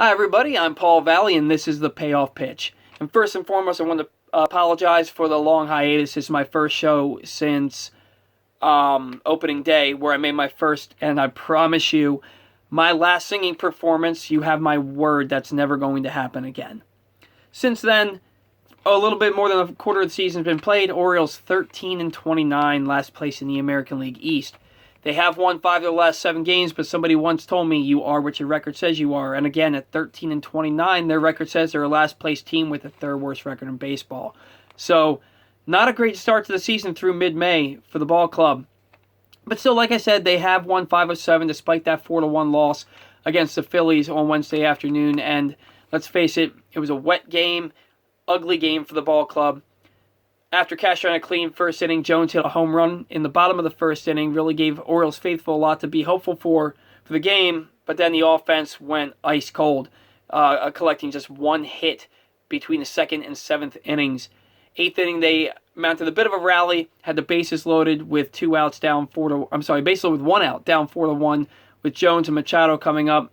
Hi, everybody. I'm Paul Valley, and this is the Payoff Pitch. And first and foremost, I want to apologize for the long hiatus. This is my first show since opening day, where I made my first, and I promise you, my last singing performance, you have my word, that's never going to happen again. Since then, a little bit more than a quarter of the season has been played. Orioles 13-29, last place in the American League East. They have won 5 of the last 7 games, but somebody once told me, you are what your record says you are. And again, at 13-29, their record says they're a last place team with the third worst record in baseball. So, not a great start to the season through mid-May for the ball club. But still, like I said, they have won 5 of 7 despite that 4-1 loss against the Phillies on Wednesday afternoon. And let's face it, it was a wet game, ugly game for the ball club. After cashing a clean first inning, Jones hit a home run in the bottom of the first inning, really gave Orioles faithful a lot to be hopeful for the game, but then the offense went ice cold, collecting just 1 hit between the second and 7th innings. 8th inning, they mounted a bit of a rally, had the bases loaded with 2 outs down 4-1, bases loaded with 1 out, down 4-1, with Jones and Machado coming up.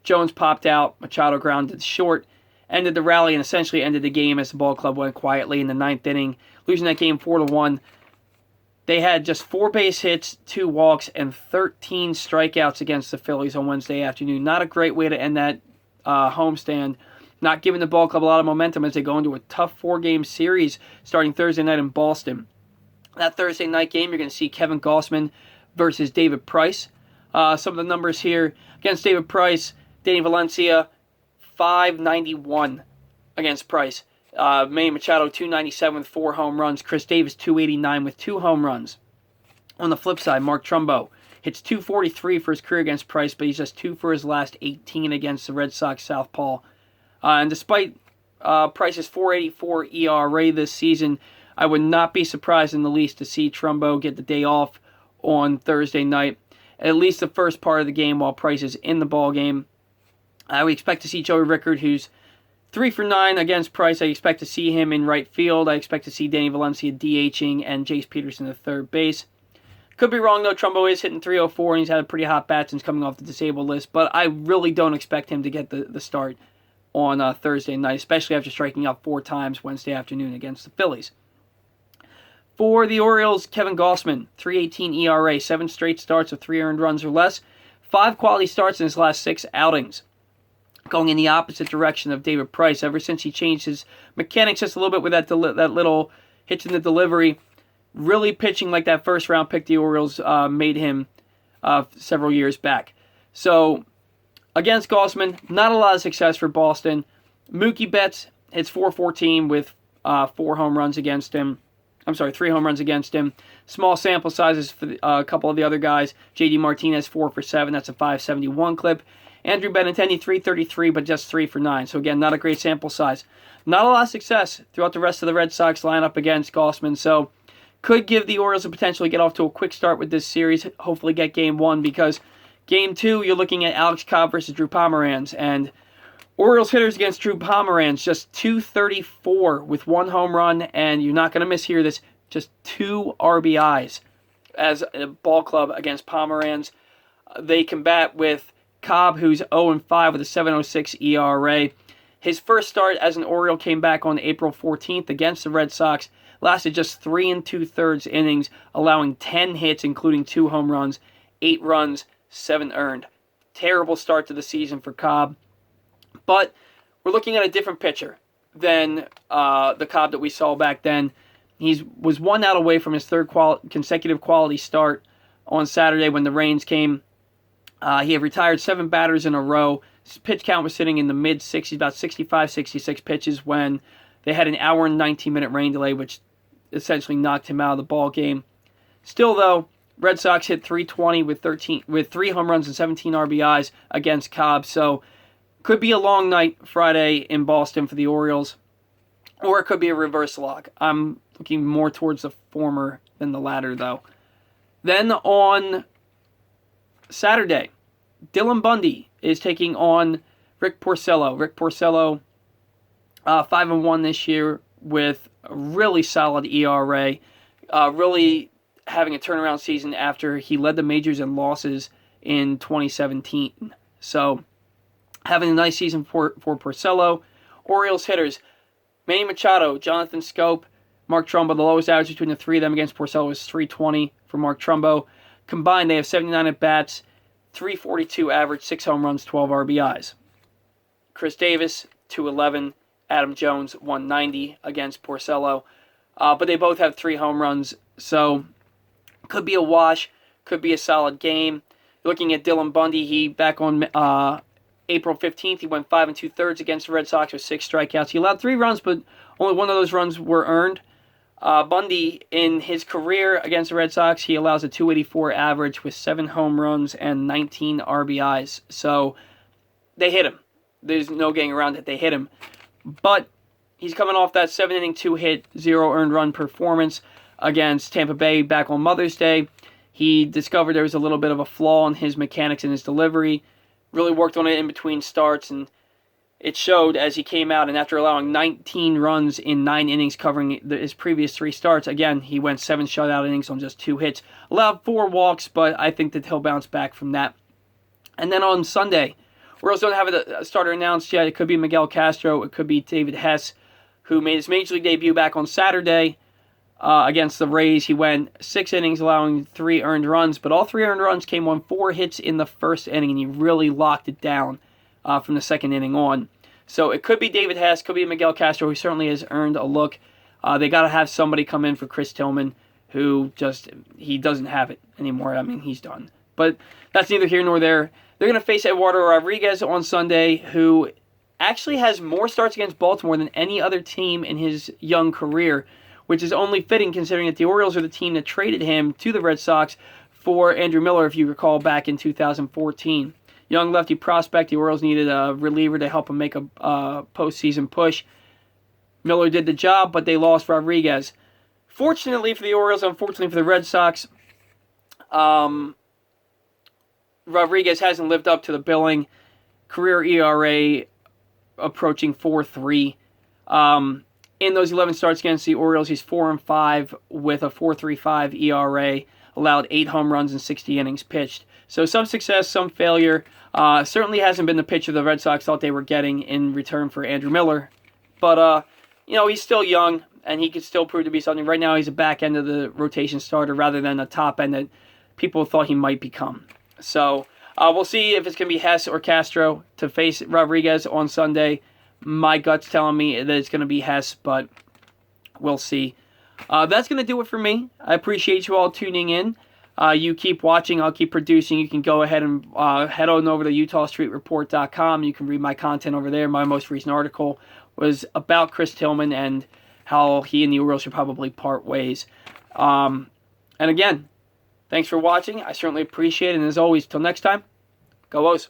Jones popped out, Machado grounded short, ended the rally and essentially ended the game as the ball club went quietly in the 9th inning, losing that game 4-1. They had just 4 base hits, 2 walks, and 13 strikeouts against the Phillies on Wednesday afternoon. Not a great way to end that homestand. Not giving the ball club a lot of momentum as they go into a tough 4-game series starting Thursday night in Boston. That Thursday night game, you're going to see Kevin Gausman versus David Price. Some of the numbers here. Against David Price, Danny Valencia, .591 against Price. Manny Machado, .297 with 4 home runs. Chris Davis, .289 with 2 home runs. On the flip side, Mark Trumbo hits .243 for his career against Price, but he's just 2 for his last 18 against the Red Sox southpaw. And despite Price's .484 ERA this season, I would not be surprised in the least to see Trumbo get the day off on Thursday night, at least the first part of the game while Price is in the ball game. We expect to see Joey Rickard, who's 3 for 9 against Price. I expect to see him in right field. I expect to see Danny Valencia DHing and Jace Peterson at third base. Could be wrong, though. Trumbo is hitting .304, and he's had a pretty hot bat since coming off the disabled list. But I really don't expect him to get the start on Thursday night, especially after striking out 4 times Wednesday afternoon against the Phillies. For the Orioles, Kevin Gausman, .318 ERA, 7 straight starts with 3 earned runs or less, 5 quality starts in his last 6 outings. Going in the opposite direction of David Price ever since he changed his mechanics just a little bit with that little hitch in the delivery. Really pitching like that first-round pick the Orioles made him several years back. So, against Gausman, not a lot of success for Boston. Mookie Betts hits .414 with 4 home runs against him. 3 home runs against him. Small sample sizes for a couple of the other guys. J.D. Martinez, 4 for 7. That's a .571 clip. Andrew Benintendi, .333, but just 3 for 9. So again, not a great sample size. Not a lot of success throughout the rest of the Red Sox lineup against Gausman. So could give the Orioles a potentially get off to a quick start with this series. Hopefully get Game 1, because Game 2, you're looking at Alex Cobb versus Drew Pomeranz. And Orioles hitters against Drew Pomeranz, just .234 with 1 home run. And you're not going to mishear this, just 2 RBIs as a ball club against Pomeranz. They combat with Cobb, who's 0-5 with a .706 ERA. His first start as an Oriole came back on April 14th against the Red Sox. Lasted just 3 2/3 innings, allowing 10 hits, including 2 home runs, 8 runs, 7 earned. Terrible start to the season for Cobb. But we're looking at a different pitcher than the Cobb that we saw back then. He was 1 out away from his 3rd consecutive quality start on Saturday when the rains came. He had retired 7 batters in a row. His pitch count was sitting in the mid-60s, about 65, 66 pitches when they had an hour and 19-minute rain delay, which essentially knocked him out of the ball game. Still, though, Red Sox hit .320 with 3 home runs and 17 RBIs against Cobb. So, could be a long night Friday in Boston for the Orioles, or it could be a reverse lock. I'm looking more towards the former than the latter, though. Then on Saturday, Dylan Bundy is taking on Rick Porcello. Rick Porcello, 5-1 this year with a really solid ERA. Really having a turnaround season after he led the majors in losses in 2017. So, having a nice season for Porcello. Orioles hitters, Manny Machado, Jonathan Scope, Mark Trumbo. The lowest average between the three of them against Porcello was 320 for Mark Trumbo. Combined, they have 79 at-bats, 342 average, 6 home runs, 12 RBIs. Chris Davis, 211. Adam Jones, 190 against Porcello. But they both have 3 home runs, so could be a wash, could be a solid game. Looking at Dylan Bundy, he back on April 15th, he went 5 2/3 against the Red Sox with 6 strikeouts. He allowed 3 runs, but only one of those runs were earned. Bundy, in his career against the Red Sox, he allows a 284 average with 7 home runs and 19 RBIs. So they hit him. There's no getting around it. They hit him. But he's coming off that 7-inning, 2-hit, 0 earned run performance against Tampa Bay back on Mother's Day. He discovered there was a little bit of a flaw in his mechanics and his delivery. Really worked on it in between starts, and it showed as he came out. And after allowing 19 runs in 9 innings covering his previous 3 starts, again, he went 7 shutout innings on just 2 hits. Allowed 4 walks, but I think that he'll bounce back from that. And then on Sunday, Orioles don't have a starter announced yet. It could be Miguel Castro. It could be David Hess, who made his Major League debut back on Saturday against the Rays. He went 6 innings, allowing 3 earned runs, but all 3 earned runs came on 4 hits in the first inning, and he really locked it down from the second inning on. So it could be David Hess, could be Miguel Castro, who certainly has earned a look. They got to have somebody come in for Chris Tillman, who he doesn't have it anymore. I mean, he's done. But that's neither here nor there. They're going to face Eduardo Rodriguez on Sunday, who actually has more starts against Baltimore than any other team in his young career, which is only fitting considering that the Orioles are the team that traded him to the Red Sox for Andrew Miller, if you recall, back in 2014. Young lefty prospect, the Orioles needed a reliever to help him make a postseason push. Miller did the job, but they lost Rodriguez. Fortunately for the Orioles, unfortunately for the Red Sox, Rodriguez hasn't lived up to the billing. Career ERA approaching 4.3. In those 11 starts against the Orioles, he's 4-5 with a 4.35 ERA. Allowed 8 home runs in 60 innings pitched. So some success, some failure. Certainly hasn't been the pitcher the Red Sox thought they were getting in return for Andrew Miller. But, he's still young, and he could still prove to be something. Right now, he's a back end of the rotation starter rather than a top end that people thought he might become. So we'll see if it's going to be Hess or Castro to face Rodriguez on Sunday. My gut's telling me that it's going to be Hess, but we'll see. That's going to do it for me. I appreciate you all tuning in. You keep watching. I'll keep producing. You can go ahead and head on over to UtahStreetReport.com. You can read my content over there. My most recent article was about Chris Tillman and how he and the Orioles should probably part ways. And again, thanks for watching. I certainly appreciate it. And as always, till next time, go O's.